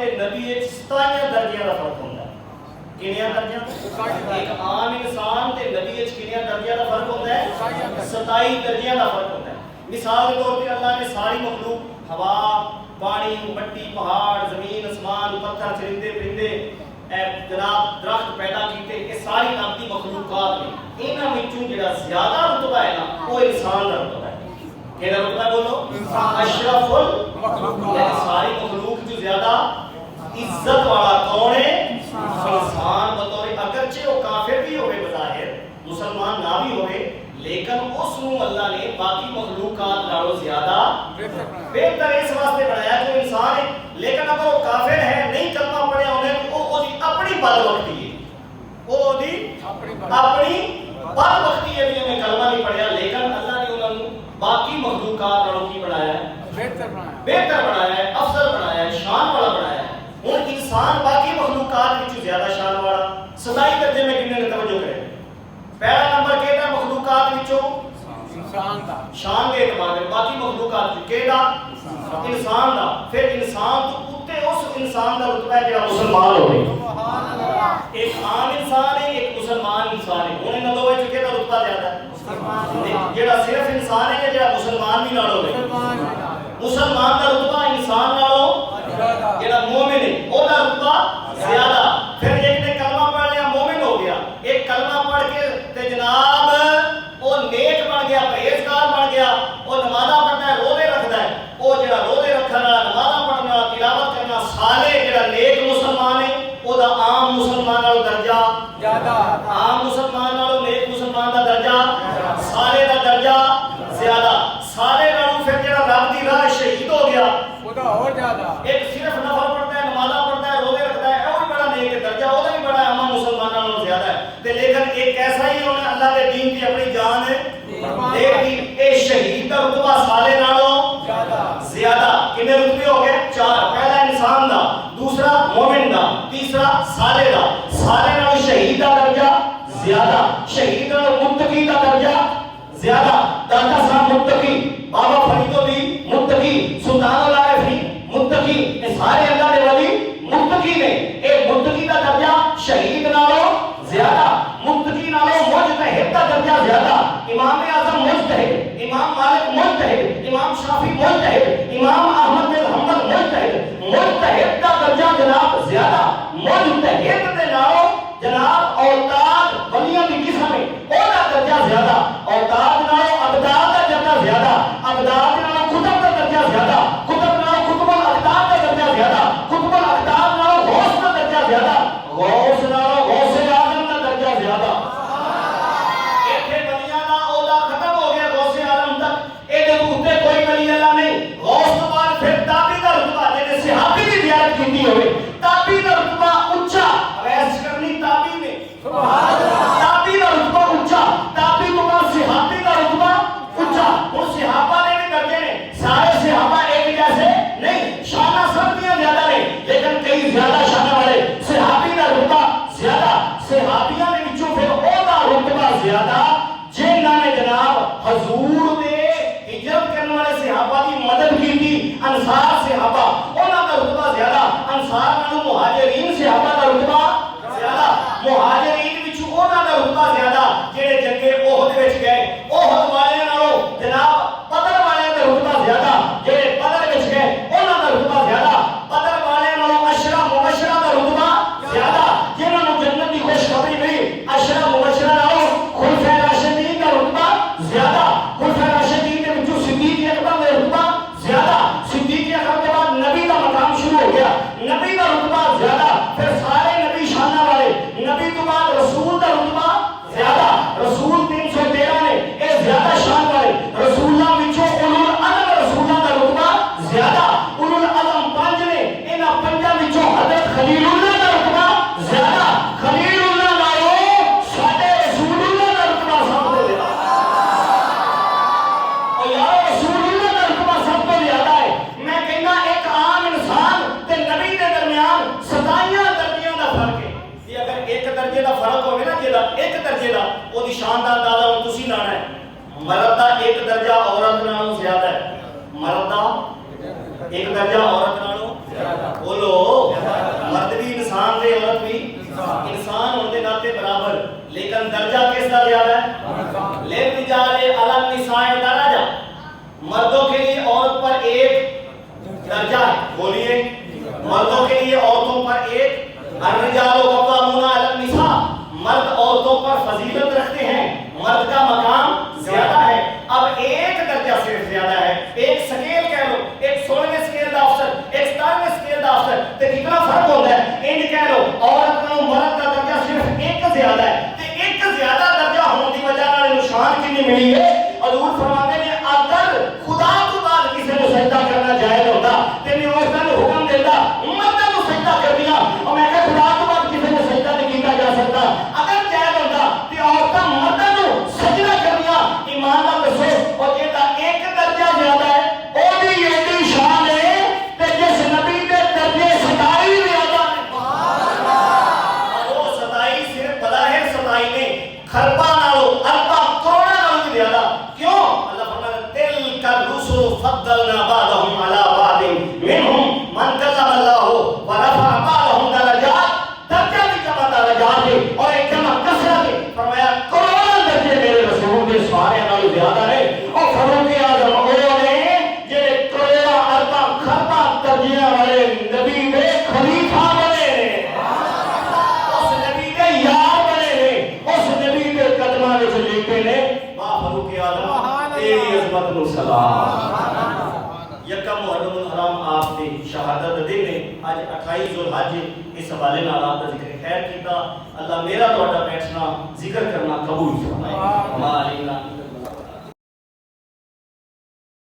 تے نبی ایک 27 درجیاں دا فرق ہوندا ہے. کنیاں درجیاں؟ ایک عام انسان تے نبی ایک کنیاں درجیاں دا فرق ہوندا ہے؟ 27 درجیاں دا فرق ہوندا ہے. مثال کے طور پہ اللہ نے ساری مخلوق ہوا، پانی، مٹی، پہاڑ، زمین، آسمان، پتھر، چرندے پرندے، جناب درخت پیدا کیتے، یہ ساری رب دی مخلوقات نے. انہاں وچوں جڑا زیادہ رتبہ ہے نا وہ انسان دا رتبہ ہے. کیڑا رتبہ بولو؟ اشرف المخلوقات. یعنی ساری مخلوق جو زیادہ عزت والا کون ہے؟ انسان. بطور اگرچہ وہ کافر بھی ہوئے بظاہر، مسلمان نہ بھی ہوئے، لیکن اس نو اللہ نے باقی مخلوقات نالوں زیادہ بہتر اس واسطے بنایا کہ انسان ہے. لیکن اگر وہ کافر ہے، نہیں کلمہ پڑھیا انہیں، وہ دی اپنی بدبختی ہے، وہ دی اپنی بدبختی ہے بھی انہیں کلمہ نہیں پڑھیا. لیکن اللہ نے انہوں باقی مخلوقات نالوں کی بنایا ہے؟ بہتر بنایا ہے، افضل بنایا ہے، شان والا بنایا ہے. ہن انسان باقی مخلوقات وچ زیادہ شان والا 27 درجے میں کنے توجہ کرے. پہلا نمبر کہتا ہے مخلوقات وچوں انسان دا شان دے اعتبار سے، باقی مخلوقات وچ کہڑا؟ انسان دا. پھر انسان تو اوتے اس انسان دا رتبہ ہے جڑا مسلمان ہوے. سبحان اللہ. ایک عام انسان ہے، ایک مسلمان انسان ہے. انہاں دو وچ کہڑا رتبہ زیادہ ہے؟ مسلمان. جڑا صرف انسان ہے جڑا مسلمان بھی نال ہوے؟ مسلمان دا رتبہ انسان نالوں جڑا مومن ہے او دا رتبہ زیادہ. پھر ایک نے کلمہ پڑھ لیا مومن ہو گیا، ایک کلمہ پڑھ کے تے جناب وہ نیک بن گیا، پرہیزگار بن گیا، وہ نمازاں پڑھتا ہے، روزے رکھتا ہے. وہ جڑا روزے رکھن والا، نمازاں پڑھن والا، تلاوت کرنا، صالح جڑا نیک مسلمان ہے، او دا عام مسلمان نالوں درجہ زیادہ. عام مسلمان نالوں نیک مسلمان دا درجہ، صالح دا درجہ زیادہ. صالح نالوں پھر جڑا رب دی راہ شہید ہو گیا او دا اور زیادہ. ایک صرف نفل پڑھتا ہے، نمازاں پڑھتا ہے، روزے رکھتا ہے، او بھی بڑا نیک درجہ، او دا بھی بڑا عام مسلمان نالوں زیادہ ہے. تے لیکن ایک ایسا ہی انہوں نے اللہ دے دین کی اپنی جان دے دی. اے شہید دا رتبہ صالح نالوں زیادہ. کنے رتبے ہو گئے؟ 4. پہلا انسان دا، دوسرا مومن دا، تیسرا صالح دا. صالح نالوں شہید دا درجہ زیادہ، شہید نالوں متقی دا درجہ زیادہ. داتا صاحب متقی، بابا فریدی متقی، سلطان العارفین متقی، یہ سارے اللہ دے ولی متقی نے. ایک متقی دا درجہ شہید نالوں زیادہ، متقی نالوں مجتہد دا درجہ زیادہ. امام اعظم مجتہد، امام مالک مجتہد، امام شافعی مجتہد، امام احمد بن حنبل مجتہد. مجتہد دا درجہ جناب زیادہ. مجتہد دے نالوں جناب اوتاد ولیاں دی قسم ہے، او دا درجہ زیادہ. اوتاد نالوں ابداد دا درجہ زیادہ، ابداد نالوں کتب دا درجہ زیادہ، کتب نالوں کتب الاقدار دا درجہ زیادہ، کتب الاقدار نالوں غوث دا درجہ زیادہ، غوث نالوں غوث اعظم دا درجہ زیادہ. ایتھے ولیاں دا عہدہ ختم ہو گیا غوث اعظم تک، اے دے اوتے کوئی ولی اللہ نہیں. غوث تو بعد پھر تابعی دا رتبہ، جے صحابی دی زیارت کیتی ہوئے، تابعی دا رتبہ اونچا. ویس کرنی تابعی نے، سبحان اللہ. تابعی دا رتبہ اونچا، تابعی تو بعد صحابی دا رتبہ اونچا. وہ صحابہ نے بھی درجے نے، سارے صحابہ ایک جیسے نہیں، شانہ سب دیا زیادہ نہیں، لیکن کئی زیادہ شانہ والے. صحابی دا رتبہ زیادہ، صحابیاں نے وچوں پھر او دا رتبہ زیادہ جنہاں نے جناب حضور دے ہجرت کرنے والے صحابہ کی مدد کی تھی. انصار صحابہ انہاں دا رتبہ زیادہ. انصار نالوں مہاجرین صحابہ دا رتبہ زیادہ. مہاجرین وچوں انہاں دا رتبہ زیادہ جڑے جنگ احد وچ گئے. احد والے نالوں جناب بدر والے دا رتبہ زیادہ، جڑے بدر وچ گئے انہاں دا رتبہ زیادہ. بدر والے نالوں عشرہ مبشرہ دا رتبہ زیادہ، جنہاں نوں جنت دی خوشخبری ملی. عشرہ مبشرہ نالوں خلفائے راشدین دا رتبہ زیادہ. خلفائے راشدین دے وچوں صدیق اکبر دا رتبہ زیادہ. صدیق اکبر کے بعد نبی دا مقام شروع ہو گیا، نبی دا رتبہ زیادہ. پھر سارے نبی شانہ والے. نبی تو بعد رسول دا رتبہ زیادہ. رسول 313 نے، اے زیادہ شان والے. رسولہ وچوں اولو العزم رسولہ دا رتبہ زیادہ. اولو العزم 5 نے، انہاں 5 وچوں حضرت خلیل اللہ دا رتبہ زیادہ. خلیل اللہ نالوں ساڈے رسول اللہ دا رتبہ سب تو زیادہ. او یار رسول اللہ دا رتبہ سب تو زیادہ ہے. میں کہنا ایک عام انسان تے نبی دے درمیان 27 درجیاں دا فرق ہے. یہ اگر ایک درجے دا فرق ہوگا نا، جیڑا ایک درجے دا او دی شان دا اندازہ ہن تسی لانا ہے. مرد دا ایک درجہ عورت نالوں زیادہ ہے. مرد دا ایک درجہ عورت نالوں زیادہ. بولو انسان دے عورت بھی انسان ہونے ناتے برابر، لیکن درجہ کس کا زیادہ ہے؟ للرجال علی النساء درجہ، مردوں کے لیے عورت پر ایک درجہ ہے، بولیے مردوں کے لیے عورتوں پر ایک، الرجال قوامون علی النساء، مرد عورتوں پر فضیلت رکھتے ہیں، مرد کا مقام زیادہ ہے۔ اب ایک درجہ صرف زیادہ ہے، ایک سکیل کہہ لو، ایک 16ویں سکیل دا افسر، ایک 17ویں سکیل دا افسر، تو کتنا فرق ہوتا ہے؟ انج کہہ لو عورت کا مرد کا درجہ صرف ایک زیادہ ہے، تے ایک زیادہ درجہ ہونے کی وجہ نال نشان کتنی ملی ہے؟ حضور فرماتے ہیں اگر خدا تو بعد کسی کو سجدہ کرنا جائز ہوتا تے میں اس دن حکم دیتا مرد کو سجدہ کر دیا، اور میں کہ خدا تو بعد کسی کو سجدہ نہیں کیا جا سکتا، اگر جائز ہوتا تے عورتاں مرد کو سجدہ کر دیا۔ ایمان نال دسو اور جیتا ایک درجہ زیادہ ہے او بھی ایڈی شان ہے تے جس نبی دے درجے 27 زیادہ ہے، سبحان اللہ، وہ 27 صرف بظاہر 27 نہیں، خربہ نالو اربع کروڑا نالو بھی زیادہ، کیوں؟ اللہ فرماتا ہے تلک الرسل فضلنا بعضهم على بعض منهم من کلم اللہ ورفع بعضهم درجات، درجہ بھی جمع درجات ہے اور ایک جمع کثرت ہے، فرمایا کروڑا درجے میرے رسول کے سارے نالو زیادہ ہے، اور فاروق اعظم وہ نے جڑے کروڑا اربع خربہ درجیاں والے نبی دے خلیفہ بنے نے، اس نبی دے یار بنے نے، اس نبی دے قدماں وچ لکھے نے با فاروق اعظم تیری عظمت نو سلام۔ یکم محرم الحرام آپ دی شہادت دن نے، آج 28 ذوالحج، اس حوالے نال آپ دا ذکر خیر کیتا، اللہ میرا تہاڈا بیٹھنا ذکر کرنا قبول فرمائے۔